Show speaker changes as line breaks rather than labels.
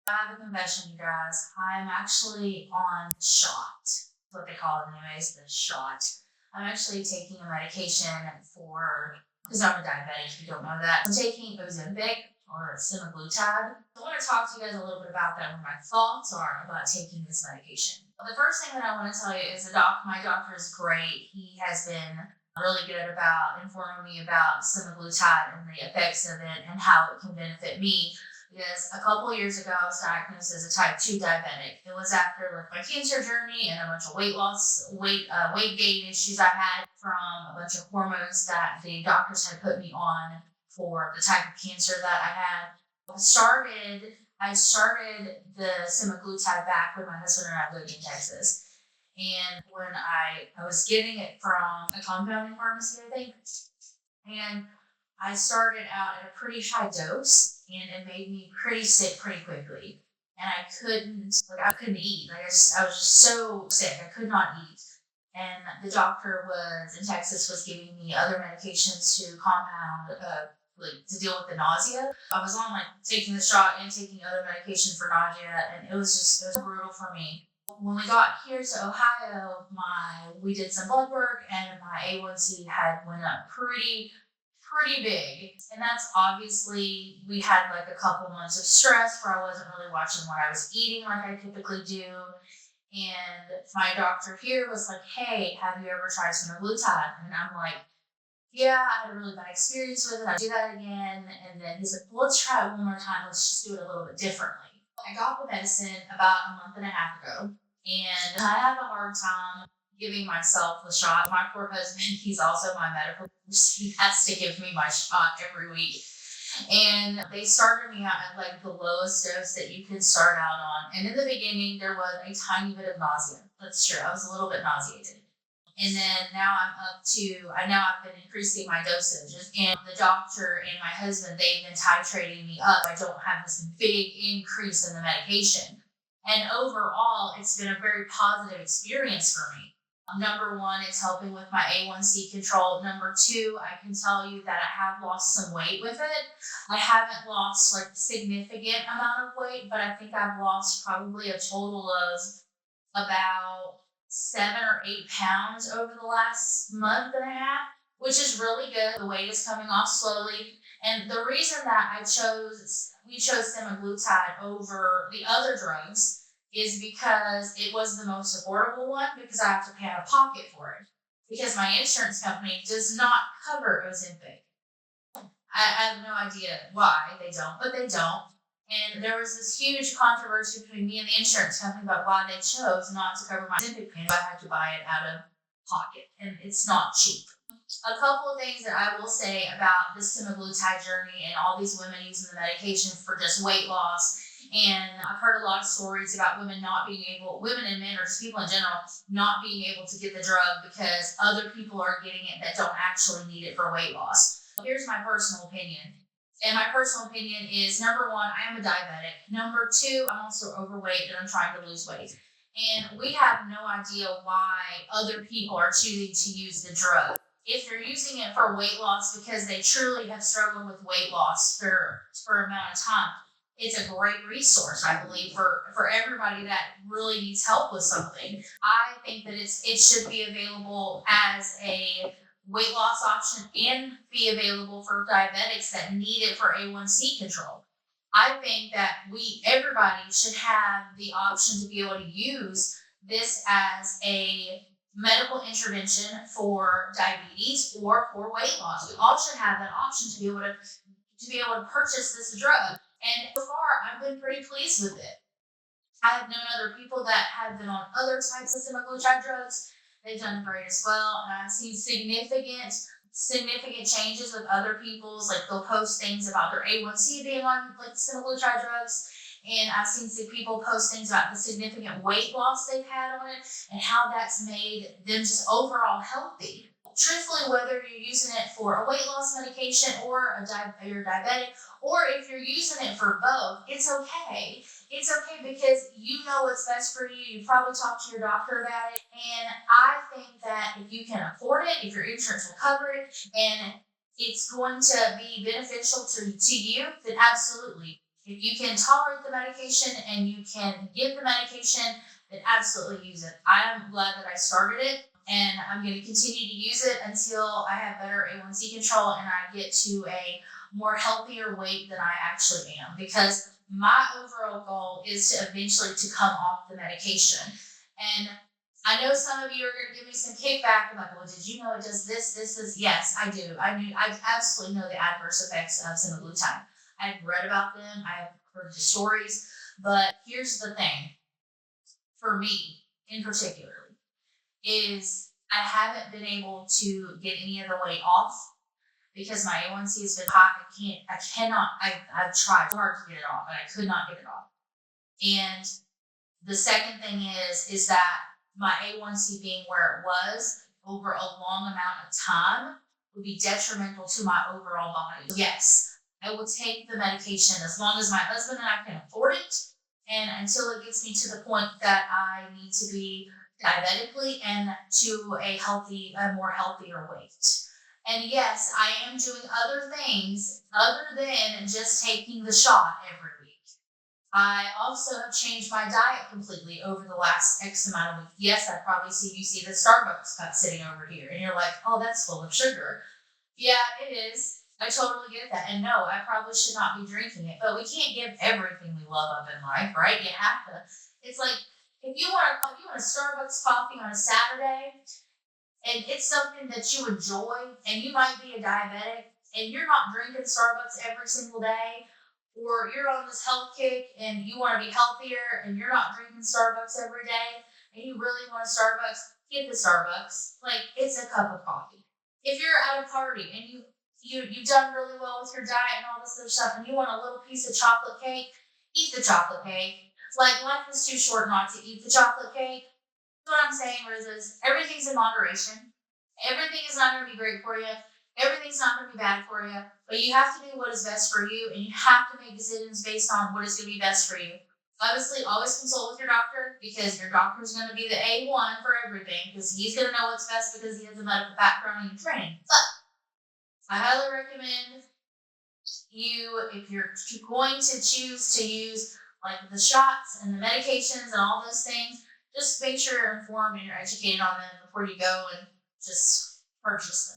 I have a confession, you guys. I'm actually on shot. That's what they call it anyways, the shot. I'm actually taking a medication because I'm a diabetic, if you don't know that. I'm taking Ozempic or semaglutide. I want to talk to you guys a little bit about that, what my thoughts are about taking this medication. The first thing that I want to tell you is my doctor is great. He has been really good about informing me about semaglutide and the effects of it and how it can benefit me. Because a couple of years ago, I was diagnosed as a type 2 diabetic. It was after my cancer journey and a bunch of weight gain issues I had from a bunch of hormones that the doctors had put me on for the type of cancer that I had. I started the semaglutide back when my husband and I lived in Texas. And when I was getting it from a compounding pharmacy, I think, and I started out at a pretty high dose, and it made me pretty sick pretty quickly. And I couldn't eat. I was just so sick. I could not eat. And the doctor was in Texas was giving me other medications to compound, to deal with the nausea. I was on taking the shot and taking other medication for nausea, and it was brutal for me. When we got here to Ohio, we did some blood work, and my A1C had went up pretty big. And that's obviously, we had a couple months of stress where I wasn't really watching what I was eating like I typically do. And my doctor here was like, hey, have you ever tried semaglutide? And I'm like, yeah, I had a really bad experience with it. I'll do that again. And then he's like, well, let's try it one more time. Let's just do it a little bit differently. I got the medicine about a month and a half ago, and I have a hard time giving myself the shot. My poor husband, he's also my medical nurse. He has to give me my shot every week. And they started me out at the lowest dose that you can start out on. And in the beginning, there was a tiny bit of nausea. That's true. I was a little bit nauseated. And then now I've been increasing my dosage. And the doctor and my husband, they've been titrating me up. I don't have this big increase in the medication. And overall, it's been a very positive experience for me. Number one, it's helping with my A1C control. Number two, I can tell you that I have lost some weight with it. I haven't lost a significant amount of weight, but I think I've lost probably a total of about 7 or 8 pounds over the last month and a half, which is really good. The weight is coming off slowly. And the reason that we chose semaglutide over the other drugs is because it was the most affordable one, because I have to pay out of pocket for it. Because my insurance company does not cover Ozempic. I have no idea why they don't, but they don't. And there was this huge controversy between me and the insurance company about why they chose not to cover my Ozempic pain. I had to buy it out of pocket, and it's not cheap. A couple of things that I will say about this semaglutide journey and all these women using the medication for just weight loss. And I've heard a lot of stories about women and men, or just people in general, not being able to get the drug because other people are getting it that don't actually need it for weight loss. Here's my personal opinion. And my personal opinion is, number one, I am a diabetic. Number two, I'm also overweight and I'm trying to lose weight. And we have no idea why other people are choosing to use the drug. If they're using it for weight loss because they truly have struggled with weight loss for an amount of time, it's a great resource, I believe, for everybody that really needs help with something. I think that it should be available as a weight loss option and be available for diabetics that need it for A1C control. I think that everybody should have the option to be able to use this as a medical intervention for diabetes or for weight loss. We all should have that option to be able to purchase this drug. And so far, I've been pretty pleased with it. I have known other people that have been on other types of semaglutide drugs. They've done great as well. And I've seen significant changes with other people's, they'll post things about their A1C being on semaglutide drugs. And I've seen people post things about the significant weight loss they've had on it and how that's made them just overall healthy. Truthfully, whether you're using it for a weight loss medication or you're diabetic, or if you're using it for both, it's okay. It's okay because you know what's best for you. You probably talked to your doctor about it. And I think that if you can afford it, if your insurance will cover it, and it's going to be beneficial to you, then absolutely. If you can tolerate the medication and you can give the medication, then absolutely use it. I am glad that I started it, and I'm going to continue to use it until I have better A1C control and I get to a more healthier weight than I actually am, because my overall goal is to eventually to come off the medication. And I know some of you are going to give me some kickback. I'm like, well, did you know it does this? This is, yes, I do. I absolutely know the adverse effects of semaglutide. I've read about them. I have heard the stories. But here's the thing, for me in particular, is I haven't been able to get any of the weight off because my A1C has been hot. I've tried hard to get it off and I could not get it off. And the second thing is that my A1C being where it was over a long amount of time would be detrimental to my overall body. So yes, I will take the medication as long as my husband and I can afford it, and until it gets me to the point that I need to be diabetically and to a more healthier weight. And yes, I am doing other things other than just taking the shot every week. I also have changed my diet completely over the last X amount of weeks. Yes, I probably see you see the Starbucks cup sitting over here, and you're like, oh, that's full of sugar. Yeah, it is. I totally get that. And no, I probably should not be drinking it, but we can't give everything we love up in life, right? You have to. It's like, if you want a Starbucks coffee on a Saturday, and it's something that you enjoy, and you might be a diabetic, and you're not drinking Starbucks every single day, or you're on this health kick and you want to be healthier and you're not drinking Starbucks every day, and you really want a Starbucks, get the Starbucks. Like, it's a cup of coffee. If you're at a party and you've done really well with your diet and all this other stuff, and you want a little piece of chocolate cake, eat the chocolate cake. Like, life is too short not to eat the chocolate cake. What I'm saying is everything's in moderation. Everything is not going to be great for you. Everything's not going to be bad for you. But you have to do what is best for you, and you have to make decisions based on what is going to be best for you. Obviously, always consult with your doctor, because your doctor is going to be the A1 for everything, because he's going to know what's best because he has a medical background and training. But I highly recommend you, if you're going to choose to use like the shots and the medications and all those things, just make sure you're informed and you're educated on them before you go and just purchase them.